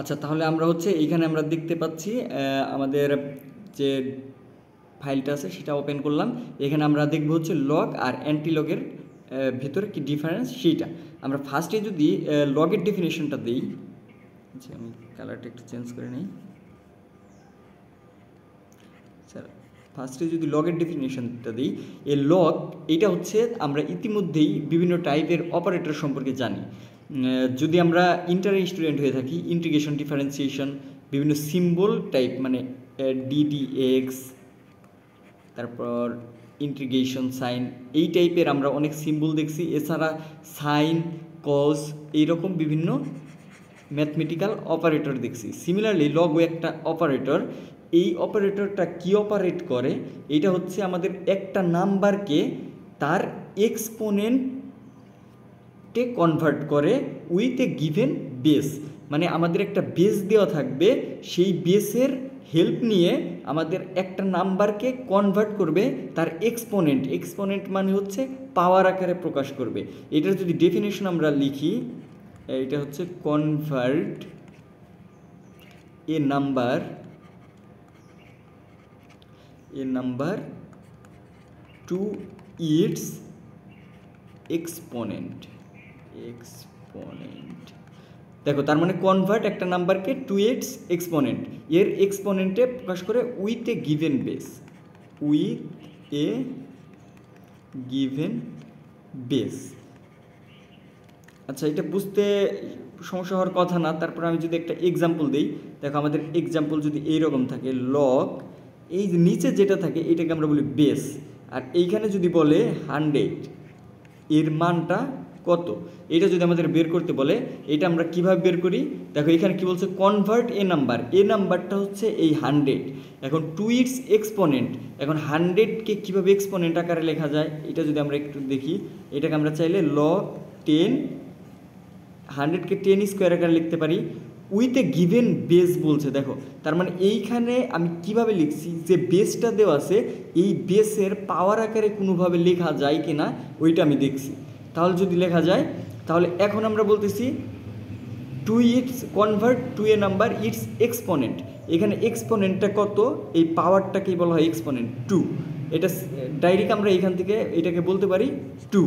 আচ্ছা, তাহলে আমরা হচ্ছে এইখানে আমরা দেখতে পাচ্ছি আমাদের যে ফাইলটা আছে সেটা ওপেন করলাম। এখানে আমরা দেখব হচ্ছে লগ আর অ্যান্টিলগের ভিতরে কি ডিফারেন্স সেইটা। আমরা ফার্স্টে যদি লগের ডেফিনেশনটা দিই, আচ্ছা আমি কালারটা একটু চেঞ্জ করে নিই। স্যার ফার্স্টে যদি লগের ডেফিনেশনটা দিই, এই লগ এটা হচ্ছে আমরা ইতিমধ্যেই বিভিন্ন টাইপের অপারেটর সম্পর্কে জানি। যদি আমরা ইন্টার স্টুডেন্ট হয়ে থাকি, ইন্টিগ্রেশন, ডিফারেন্সিয়েশন, বিভিন্ন সিম্বল টাইপ মানে ডিডিএক্স, তারপর ইন্টিগ্রেশন সাইন, এই টাইপের আমরা অনেক সিম্বল দেখছি। এছাড়া সাইন, কজ, এইরকম বিভিন্ন ম্যাথমেটিক্যাল অপারেটর দেখছি। সিমিলারলি লগও একটা অপারেটর। এই অপারেটরটা কি অপারেট করে? এটা হচ্ছে আমাদের একটা নাম্বারকে তার এক্সপোনেন্টে কনভার্ট করে উইথ এ গিভেন বেস। মানে আমাদের একটা বেস দেওয়া থাকবে, সেই বেসের হেল্প নিয়ে আমাদের একটা নাম্বারকে কনভার্ট করবে তার এক্সপোনেন্ট। এক্সপোনেন্ট মানে হচ্ছে পাওয়ার আকারে প্রকাশ করবে। এটার যদি ডেফিনেশন আমরা লিখি, এটা হচ্ছে convert a number to its exponent. দেখো, তার মানে কনভার্ট একটা নাম্বারকে টু ইটস এক্সপোনেন্ট, এর এক্সপোনেন্টে প্রকাশ করে উইথ এ গিভেন বেস। আচ্ছা, এটা বুঝতে সমস্যা হওয়ার কথা না। তারপর আমি যদি একটা এক্সাম্পল দিই, দেখো আমাদের এক্সাম্পল যদি এইরকম থাকে, লগ, এই যে নিচে যেটা থাকে এটাকে আমরা বলি বেস, আর এইখানে যদি বলে 100, এর মানটা কত, এটা যদি আমাদের বের করতে বলে, এটা আমরা কিভাবে বের করি? দেখো এখানে কি বলছে, কনভার্ট এ নাম্বার। এ নাম্বারটা হচ্ছে এই 100, এখন টু ইটস এক্সপোনেন্ট। এখন 100কে কীভাবে এক্সপোনেন্ট আকারে লেখা যায় এটা যদি আমরা একটু দেখি, এটাকে আমরা চাইলে লগ 10, 100কে 10 স্কোয়ার আকারে লিখতে পারি উইথ এ গিভেন বেস বলছে। দেখো তার মানে এইখানে আমি কিভাবে লিখছি, যে বেসটা দেওয়া আছে এই বেসের পাওয়ার আকারে কোনোভাবে লেখা যায় কি না ওইটা আমি দেখছি। তাহলে যদি লেখা যায়, তাহলে এখন আমরা বলতেছি to its convert to a number its exponent. এখানে এক্সপোনেন্টটা কত, এই পাওয়ারটাকেই বলা হয় এক্সপোনেন্ট 2। এটা ডাইরেক্ট আমরা এখান থেকে এটাকে বলতে পারি 2,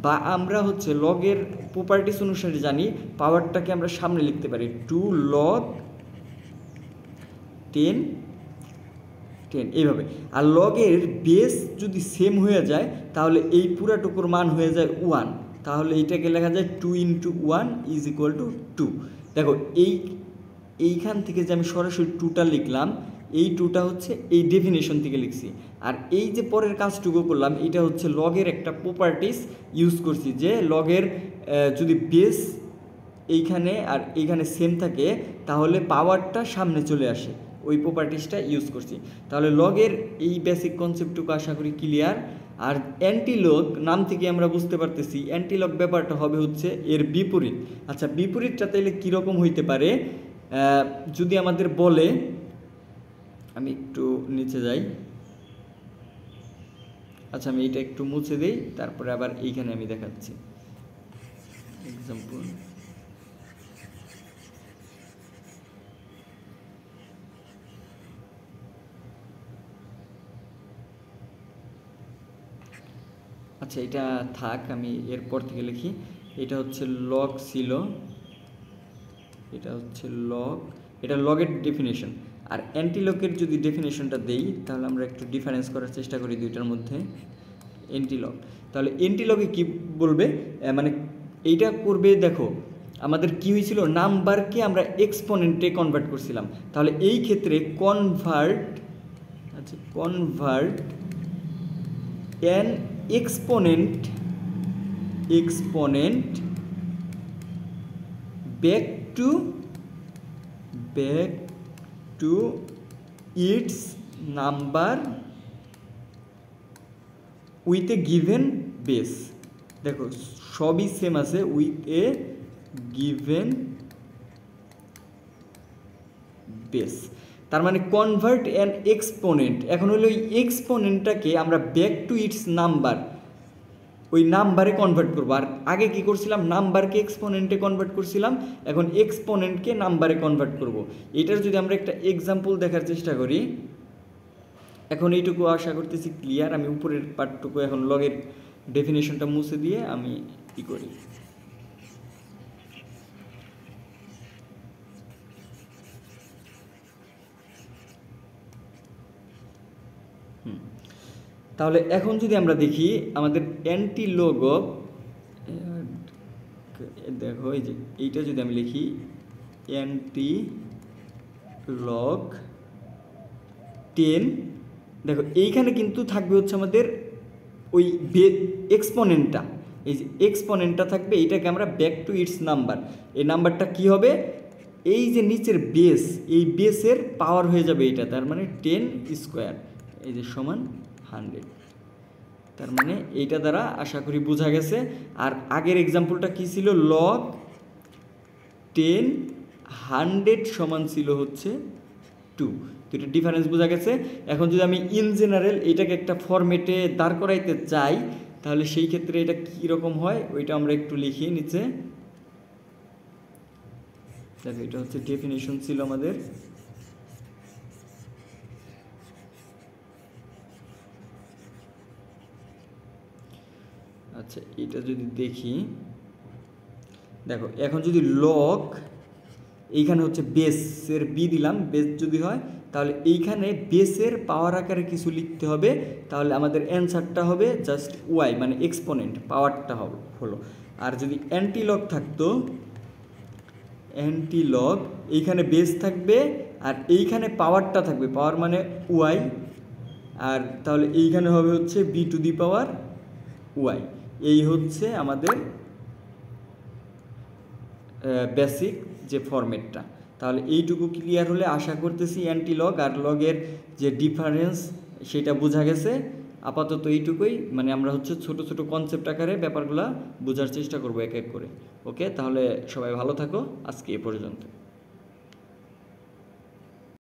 বা আমরা হচ্ছে লগের প্রপার্টিস অনুসারে জানি পাওয়ারটাকে আমরা সামনে লিখতে পারি 2 log 10 এইভাবে। আর লগের বেস যদি সেম হয়ে যায় তাহলে এই পুরাটুকুর মান হয়ে যায় 1, তাহলে এইটাকে লেখা যায় 2 × 1 = 2। দেখো এইখান থেকে যে আমি সরাসরি 2টা লিখলাম, এই 2টা হচ্ছে এই ডেফিনেশন থেকে লিখছি। আর এই যে পরের কাজটুকু করলাম, এটা হচ্ছে লগের একটা প্রপার্টিস ইউজ করছি, যে লগের যদি বেস এইখানে আর এইখানে সেম থাকে তাহলে পাওয়ারটা সামনে চলে আসে, ওই প্রপার্টিসটা ইউজ করছি। তাহলে লগের এই বেসিক কনসেপ্টটুকু আশা করি ক্লিয়ার। আর অ্যান্টিলগ নাম থেকে আমরা বুঝতে পারতেছি অ্যান্টিলগ ব্যাপারটা হবে হচ্ছে এর বিপরীত। আচ্ছা, বিপরীতটা তাইলে কীরকম হইতে পারে? যদি আমাদের বলে, আমি একটু নিচে যাই, আচ্ছা আমি এইটা একটু মুছে দিই, তারপরে আবার এইখানে আমি দেখাচ্ছি এক্সাম্পল। আচ্ছা এটা থাক, আমি এরপর থেকে লিখি। এটা হচ্ছে লগ ছিল, এটা হচ্ছে লগ, এটা লগের ডেফিনেশন। আর অ্যান্টিলগের যদি ডেফিনেশনটা দেই, তাহলে আমরা একটু ডিফারেন্স করার চেষ্টা করি দুইটার মধ্যে। অ্যান্টিলগ, তাহলে অ্যান্টিলগে কি বলবে, মানে এইটা করবে, দেখো আমাদের কি হয়েছিল, নাম্বারকে আমরা এক্সপোনেন্টে কনভার্ট করছিলাম। তাহলে এই ক্ষেত্রে convert an exponent back to its number with a given base। দেখো সবই সেম আছে, উইথ এ গিভেন বেস। তার মানে কনভার্ট অ্যান এক্সপোনেন্ট, এখন হলো এই এক্সপোনেন্টটাকে আমরা ব্যাক টু ইটস নাম্বার, ওই নাম্বারে কনভার্ট করবো। আর আগে কি করছিলাম, নাম্বারকে এক্সপোনেন্টে কনভার্ট করছিলাম, এখন এক্সপোনেন্টকে নাম্বারে কনভার্ট করব। এটার যদি আমরা একটা এক্সাম্পল দেখার চেষ্টা করি, এখন এইটুকু আশা করতেছি ক্লিয়ার। আমি উপরের পার্টটুকু এখন লগের ডেফিনেশনটা মুছে দিয়ে আমি কি করি, তাহলে এখন যদি আমরা দেখি আমাদের অ্যান্টি লগ অফ, দেখো এই যে এইটা যদি আমি লিখি অ্যান্টি লগ 10, দেখো এইখানে কিন্তু থাকবে হচ্ছে আমাদের ওই এক্সপোনেন্টটা, এই যে এক্সপোনেন্টটা থাকবে, এইটাকে আমরা ব্যাক টু ইটস নাম্বার, এই নাম্বারটা কি হবে, এই যে নিচের বেস, এই বেসের পাওয়ার হয়ে যাবে এইটা, তার মানে 10 স্কোয়ার, এই যে সমান 100। তার মানে এইটা দ্বারা আশা করি বোঝা গেছে। আর আগের এক্সাম্পলটা কি ছিল, লগ 10 100 সমান ছিল হচ্ছে 2, তো এটা ডিফারেন্স বোঝা গেছে। এখন যদি আমি ইন জেনারেল এইটাকে একটা ফরম্যাটে দাঁড় করাইতে চাই, তাহলে সেই ক্ষেত্রে এটা কীরকম হয় ওইটা আমরা একটু লিখি নিচে। দেখো এটা হচ্ছে ডেফিনেশন ছিল আমাদের, আচ্ছা এটা যদি দেখি, দেখো এখন যদি লগ, এইখানে হচ্ছে বেসের বি দিলাম, বেস যদি হয় তাহলে এইখানে বেসের পাওয়ার আকারে কিছু লিখতে হবে, তাহলে আমাদের অ্যান্সারটা হবে জাস্ট ওয়াই, মানে এক্সপোনেন্ট পাওয়ারটা হলো। আর যদি অ্যান্টি লগ থাকতো, অ্যান্টি লগ এইখানে বেস থাকবে আর এইখানে পাওয়ারটা থাকবে, পাওয়ার মানে ওয়াই, আর তাহলে এইখানে হবে হচ্ছে B to the power Y. এই হচ্ছে আমাদের বেসিক যে ফরম্যাটটা। তাহলে এইটুকু ক্লিয়ার হলে আশা করতেছি অ্যান্টি লগ আর লগের যে ডিফারেন্স সেটা বোঝা গেছে। আপাতত এইটুকুই, মানে আমরা হচ্ছে ছোট ছোট কনসেপ্ট আকারে ব্যাপারগুলো বোঝার চেষ্টা করবো এক এক করে। ওকে, তাহলে সবাই ভালো থাকো, আজকে এ পর্যন্ত।